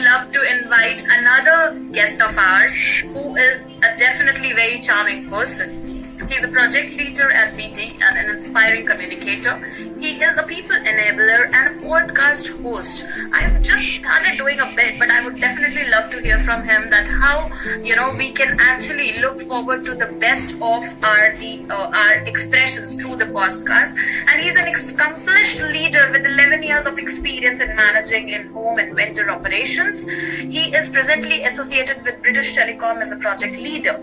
love to invite another guest of ours who is a definitely very charming person. He's a project leader at BT and an inspiring communicator. He is a people enabler and a podcast host. I have just started doing a bit, but I would definitely love to hear from him that how we can actually look forward to the best of our expressions through the podcast. And he's an accomplished leader with 11 years of experience in managing in home and vendor operations. He is presently associated with British Telecom as a project leader.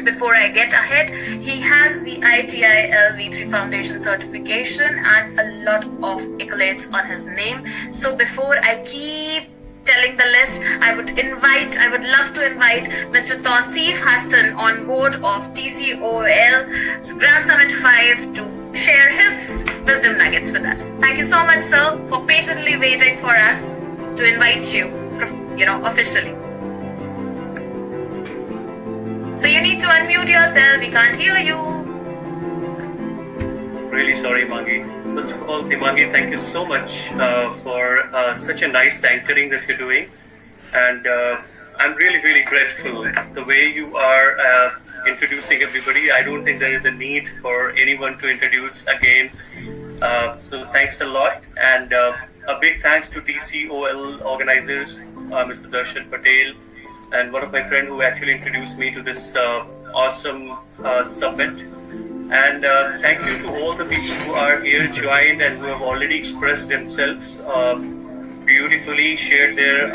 Before I get ahead, he has the ITIL V3 Foundation certification and a lot of accolades on his name. So before I keep telling the list, I would love to invite Mr. Tauseef Hasan on board of TCOL Grand Summit 5 to share his wisdom nuggets with us. Thank you so much, sir, for patiently waiting for us to invite you, officially. So you need to unmute yourself. We can't hear you. Really sorry, Mangi. First of all, Dimangi, thank you so much for such a nice anchoring that you're doing. And I'm really, really grateful the way you are introducing everybody. I don't think there is a need for anyone to introduce again. So thanks a lot. And a big thanks to TCOL organizers, Mr. Darshan Patel, and one of my friends who actually introduced me to this awesome summit. And thank you to all the people who are here joined and who have already expressed themselves beautifully, shared their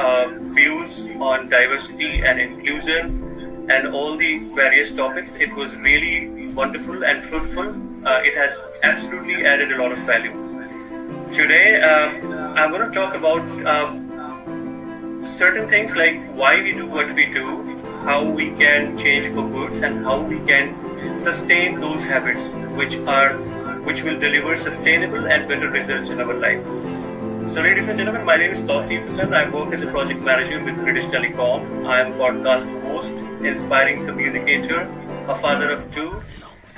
views on diversity and inclusion and all the various topics. It was really wonderful and fruitful. It has absolutely added a lot of value. Today, I'm going to talk about certain things like why we do what we do, how we can change for goods, and how we can sustain those habits which will deliver sustainable and better results in our life. So ladies and gentlemen, my name is Tauseef Hasan. I work as a project manager with British Telecom. I am a podcast host, inspiring communicator, a father of two,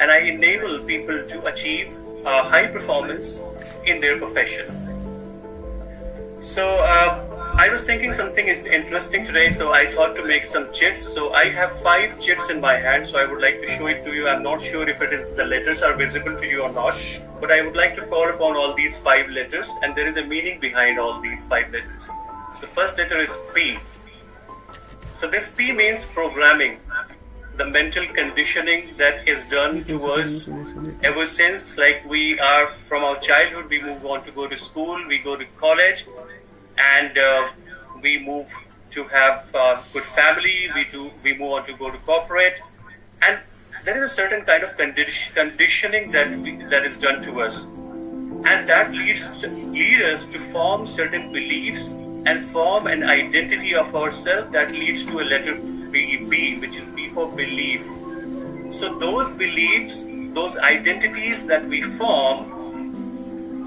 and I enable people to achieve high performance in their profession. So I was thinking something interesting today, so I thought to make some chits. So I have 5 chits in my hand, so I would like to show it to you. I'm not sure if the letters are visible to you or not, but I would like to call upon all these 5 letters, and there is a meaning behind all these 5 letters. The first letter is P. So this P means programming, the mental conditioning that is done to us ever since, like we are from our childhood, we move on to go to school, we go to college, and we move to have good family, we move on to go to corporate, and there is a certain kind of conditioning that is done to us, and that leads us to form certain beliefs and form an identity of ourselves that leads to a letter B, which is B for belief. So those beliefs, those identities that we form,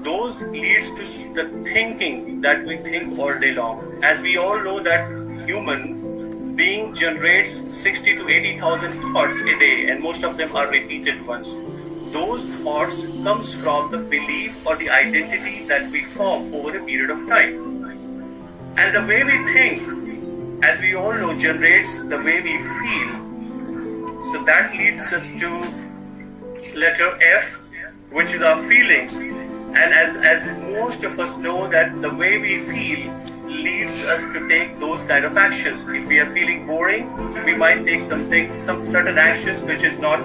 those leads to the thinking that we think all day long. As we all know that human being generates 60 to 80,000 thoughts a day, and most of them are repeated ones. Those thoughts comes from the belief or the identity that we form over a period of time. And the way we think, as we all know, generates the way we feel. So that leads us to letter F, which is our feelings. And as most of us know that the way we feel leads us to take those kind of actions. If we are feeling boring, we might take some certain actions which is not,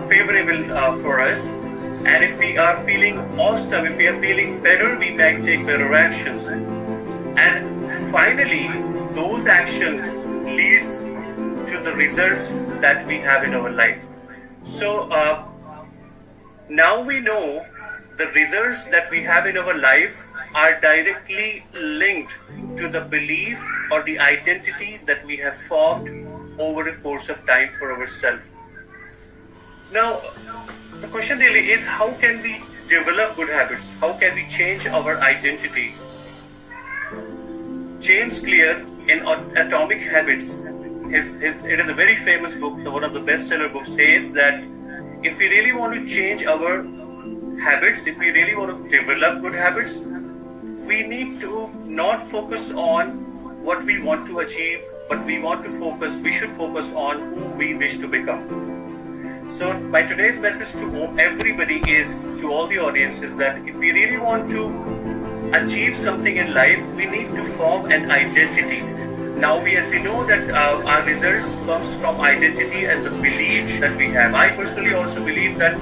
favorable for us. And if we are feeling awesome, if we are feeling better, we might take better actions. And finally, those actions leads to the results that we have in our life. So now we know the results that we have in our life are directly linked to the belief or the identity that we have formed over a course of time for ourselves. Now, the question really is, how can we develop good habits? How can we change our identity? James Clear in Atomic Habits, it is a very famous book, one of the bestseller books, says that if we really want to change our habits, if we really want to develop good habits, we need to not focus on what we want to achieve, but we should focus on who we wish to become. So my today's message to everybody is, to all the audience, is that if we really want to achieve something in life, we need to form an identity. Now as we know that our results comes from identity and the belief that we have. I personally also believe that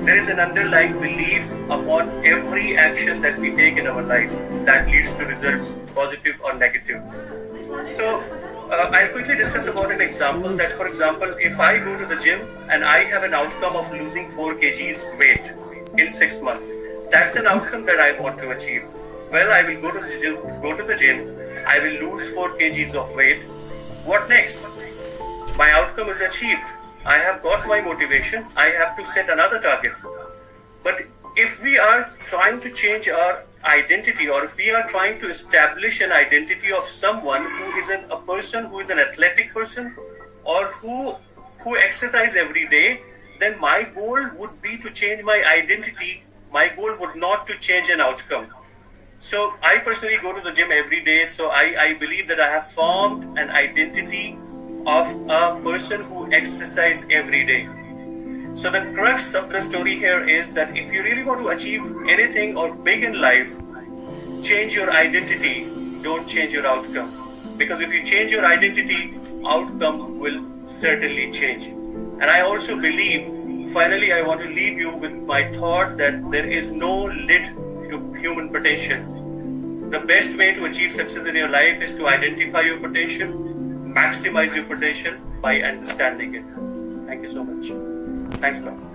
there is an underlying belief upon every action that we take in our life that leads to results, positive or negative. So I'll quickly discuss about an example that, for example, if I go to the gym and I have an outcome of losing 4 kgs weight in 6 months, that's an outcome that I want to achieve. Well, I will go to the gym, I will lose 4 kgs of weight. What next? My outcome is achieved. I have got my motivation. I have to set another target. But if we are trying to change our identity, or if we are trying to establish an identity of someone who is a person who is an athletic person, or who exercise every day, then my goal would be to change my identity. My goal would not to change an outcome. So I personally go to the gym every day. So I believe that I have formed an identity of a person who exercise every day. So the crux of the story here is that if you really want to achieve anything or big in life, change your identity, don't change your outcome. Because if you change your identity, outcome will certainly change. And I also believe, finally, I want to leave you with my thought that there is no lid to human potential. The best way to achieve success in your life is to identify your potential, maximize your potential by understanding it. Thank you so much. Thanks a lot.